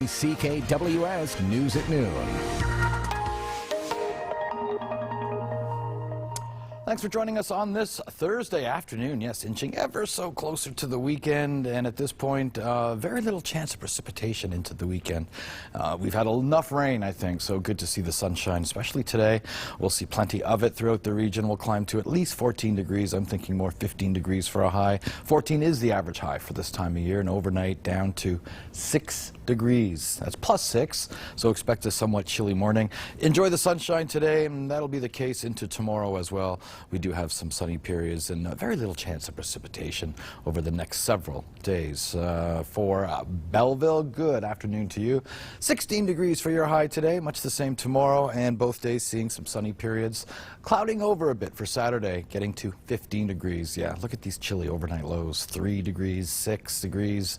Ckws News at Noon. Thanks for joining us on this Thursday afternoon. Yes, inching ever so closer to the weekend, and at this point, very little chance of precipitation into the weekend. We've had enough rain, I think, so good to see the sunshine, especially today. We'll see plenty of it throughout the region. We'll climb to at least 14 degrees. I'm thinking more 15 degrees for a high. 14 is the average high for this time of year, and overnight down to 6 degrees. That's +6, so expect a somewhat chilly morning. Enjoy the sunshine today, and that'll be the case into tomorrow as well. We do have some sunny periods and very little chance of precipitation over the next several days. For Belleville, good afternoon to you. 16 degrees for your high today, much the same tomorrow, and both days seeing some sunny periods. Clouding over a bit for Saturday, getting to 15 degrees. Yeah, look at these chilly overnight lows. 3 degrees, 6 degrees.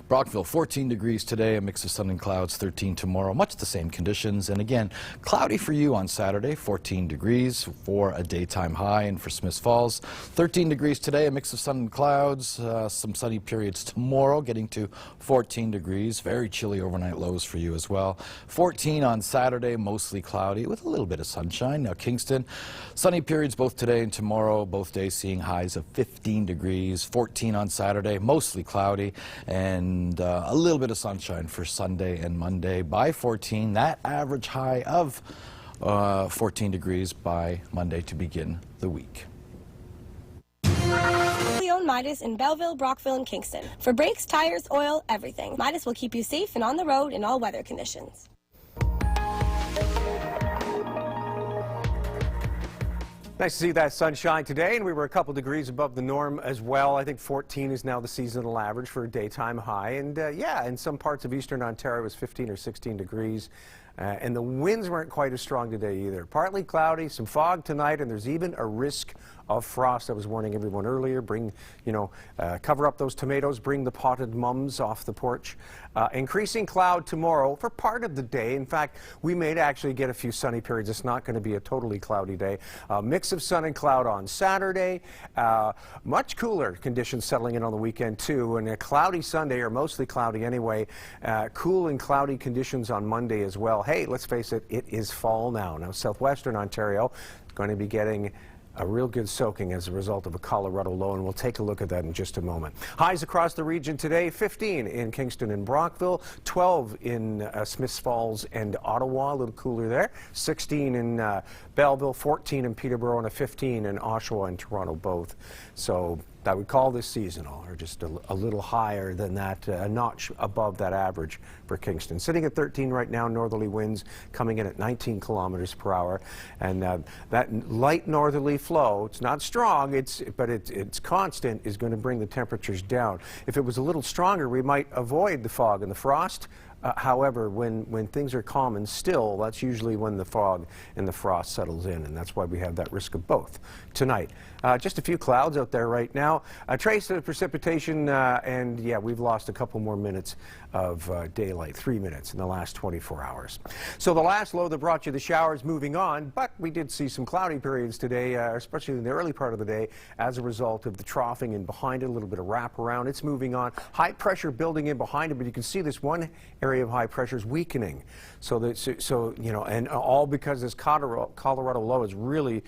Brockville, 14 degrees today, a mix of sun and clouds, 13 tomorrow, much the same conditions. And again, cloudy for you on Saturday, 14 degrees for a daytime high, and for Smiths Falls, 13 degrees today, a mix of sun and clouds, some sunny periods tomorrow, getting to 14 degrees, very chilly overnight lows for you as well. 14 on Saturday, mostly cloudy with a little bit of sunshine. Now Kingston, sunny periods both today and tomorrow, both days seeing highs of 15 degrees, 14 on Saturday, mostly cloudy, and a little bit of sunshine for Sunday and Monday. By 14, that average high of 14 degrees by Monday to begin the week. Own Midas in Belleville, Brockville, and Kingston. For brakes, tires, oil, everything. Midas will keep you safe and on the road in all weather conditions. Nice to see that sunshine today, and we were a couple degrees above the norm as well. I think 14 is now the seasonal average for a daytime high, and yeah, in some parts of eastern Ontario it was 15 or 16 degrees. And the winds weren't quite as strong today either. Partly cloudy, some fog tonight, and there's even a risk of frost. I was warning everyone earlier, cover up those tomatoes, bring the potted mums off the porch. Increasing cloud tomorrow for part of the day. In fact, we may actually get a few sunny periods. It's not going to be a totally cloudy day. Mix of sun and cloud on Saturday. Much cooler conditions settling in on the weekend too, and a cloudy Sunday, or mostly cloudy anyway. Cool and cloudy conditions on Monday as well. Hey, let's face it, it is fall now. Now, southwestern Ontario is going to be getting a real good soaking as a result of a Colorado low, and we'll take a look at that in just a moment. Highs across the region today: 15 in Kingston and Brockville, 12 in Smiths Falls and Ottawa, a little cooler there, 16 in Belleville, 14 in Peterborough, and a 15 in Oshawa and Toronto both. So I would call this seasonal, or just a little higher than that, a notch above that average for Kingston. Sitting at 13 right now, northerly winds coming in at 19 kilometers per hour, and that light northerly flow, it's not strong, but it's constant, is going to bring the temperatures down. If it was a little stronger, we might avoid the fog and the frost. However, when things are calm and still, that's usually when the fog and the frost settles in, and that's why we have that risk of both tonight. Just a few clouds out there right now. A trace of precipitation, and yeah, we've lost a couple more minutes of daylight, 3 minutes in the last 24 hours. So the last low that brought you the showers moving on, but we did see some cloudy periods today, especially in the early part of the day, as a result of the troughing in behind it, a little bit of wraparound. It's moving on. High pressure building in behind it, but you can see this one area of high pressure is weakening. So you know, and all because this Colorado low is really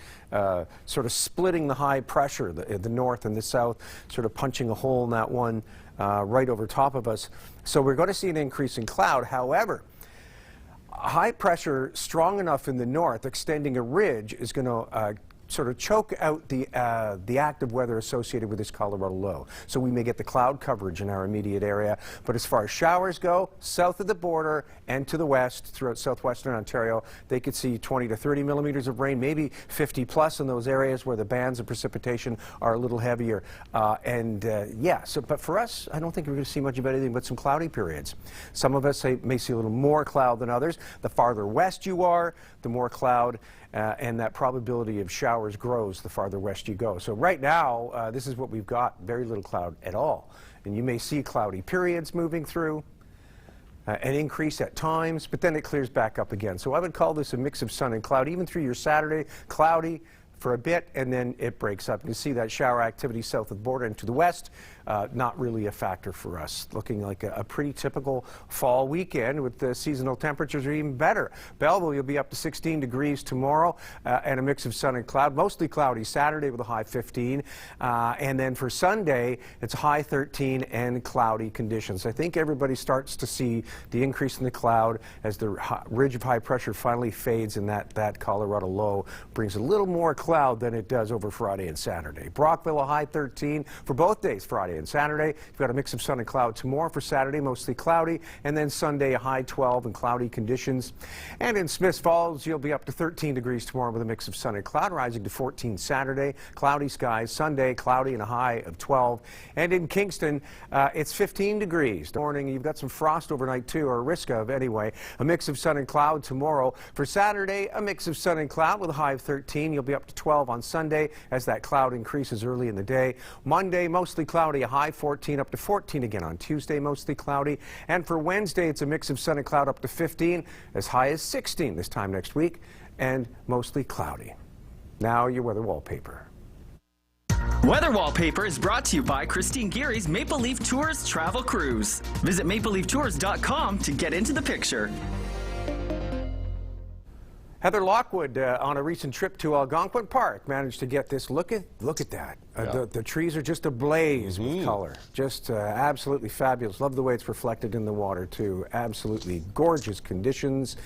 sort of splitting the high pressure, the north and the south, sort of punching a hole in that one right over top of us. So we're going to see an increase in cloud. However, high pressure strong enough in the north, extending a ridge, is going to sort of choke out the active weather associated with this Colorado low. So we may get the cloud coverage in our immediate area, but as far as showers go, south of the border and to the west throughout southwestern Ontario, they could see 20 to 30 millimeters of rain, maybe 50 plus in those areas where the bands of precipitation are a little heavier. Yeah, but for us, I don't think we're going to see much of anything but some cloudy periods. Some of us may see a little more cloud than others. The farther west you are, the more cloud, and that probability of showers grows the farther west you go. So right now, this is what we've got, very little cloud at all. And you may see cloudy periods moving through, an increase at times, but then it clears back up again. So I would call this a mix of sun and cloud, even through your Saturday, cloudy for a bit, and then it breaks up. You see that shower activity south of the border and to the west, not really a factor for us. Looking like a pretty typical fall weekend with the seasonal temperatures are even better. Belleville, you'll be up to 16 degrees tomorrow and a mix of sun and cloud. Mostly cloudy Saturday with a high 15. And then for Sunday, it's high 13 and cloudy conditions. I think everybody starts to see the increase in the cloud as the ridge of high pressure finally fades and that Colorado low brings a little more cloud than it does over Friday and Saturday. Brockville, a high 13 for both days, Friday and Saturday. You've got a mix of sun and cloud tomorrow. For Saturday, mostly cloudy, and then Sunday, a high 12 and cloudy conditions. And in Smiths Falls, you'll be up to 13 degrees tomorrow with a mix of sun and cloud, rising to 14 Saturday. Cloudy skies Sunday, cloudy and a high of 12. And in Kingston, it's 15 degrees. Morning, you've got some frost overnight too, or a risk of anyway. A mix of sun and cloud tomorrow. For Saturday, a mix of sun and cloud with a high of 13. You'll be up to 12 on Sunday as that cloud increases early in the day. Monday, mostly cloudy, a high 14, up to 14 again on Tuesday, mostly cloudy. And for Wednesday, it's a mix of sun and cloud up to 15, as high as 16 this time next week, and mostly cloudy. Now your weather wallpaper. Weather Wallpaper is brought to you by Christine Geary's Maple Leaf Tours Travel Cruise. Visit mapleleaftours.com to get into the picture. Heather Lockwood, on a recent trip to Algonquin Park, managed to get this. Look at that. The trees are just ablaze with color. Just absolutely fabulous. Love the way it's reflected in the water, too. Absolutely gorgeous conditions.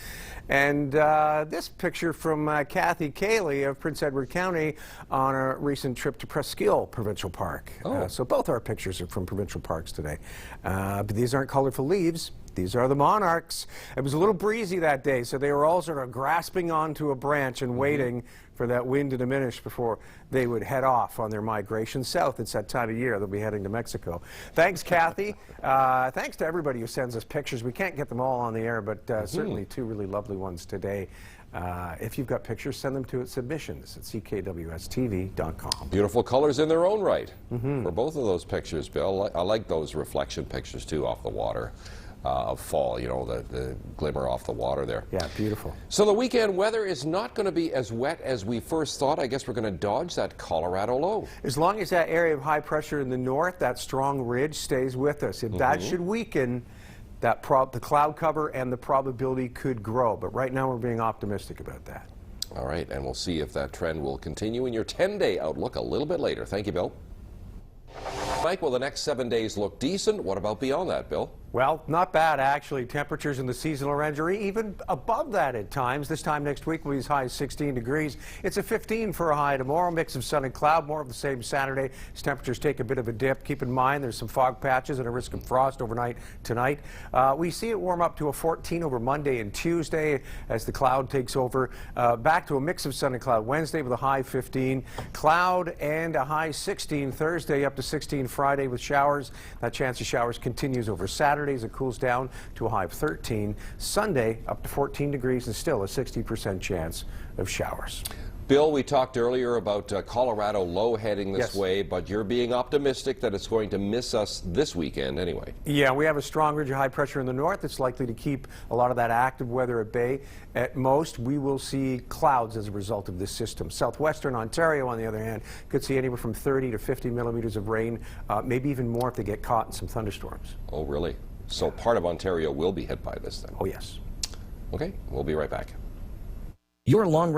And this picture from Kathy Cayley of Prince Edward County on a recent trip to Presqu'île Provincial Park. So both our pictures are from provincial parks today. But these aren't colorful leaves. These are the monarchs. It was a little breezy that day, so they were all sort of grasping onto a branch and waiting for that wind to diminish before they would head off on their migration south. It's that time of year they'll be heading to Mexico. Thanks, Kathy. Thanks to everybody who sends us pictures. We can't get them all on the air, but certainly two really lovely ones today. If you've got pictures, send them to submissions at ckwstv.com. Beautiful colors in their own right for both of those pictures, Bill. I like those reflection pictures, too, off the water. Of fall, you know, the glimmer off the water there. Yeah, beautiful. So the weekend weather is not going to be as wet as we first thought. I guess we're going to dodge that Colorado low. As long as that area of high pressure in the north, that strong ridge, stays with us. If that should weaken, the cloud cover and the probability could grow. But right now we're being optimistic about that. All right, and we'll see if that trend will continue in your 10-day outlook a little bit later. Thank you, Bill. Mike, will the next 7 days look decent? What about beyond that, Bill? Well, not bad, actually. Temperatures in the seasonal range are even above that at times. This time next week will be as high as 16 degrees. It's a 15 for a high tomorrow. Mix of sun and cloud. More of the same Saturday as temperatures take a bit of a dip. Keep in mind there's some fog patches and a risk of frost overnight tonight. We see it warm up to a 14 over Monday and Tuesday as the cloud takes over. Back to a mix of sun and cloud Wednesday with a high 15. Cloud and a high 16 Thursday, up to 16 Friday with showers. That chance of showers continues over Saturday as it cools down to a high of 13. Sunday up to 14 degrees and still a 60% chance of showers. Bill, we talked earlier about Colorado low heading this way, but you're being optimistic that it's going to miss us this weekend anyway. Yeah, we have a strong ridge of high pressure in the north. It's likely to keep a lot of that active weather at bay. At most, we will see clouds as a result of this system. Southwestern Ontario, on the other hand, could see anywhere from 30 to 50 millimeters of rain, maybe even more if they get caught in some thunderstorms. Oh, really? So part of Ontario will be hit by this then? Oh, yes. Okay, we'll be right back. Your long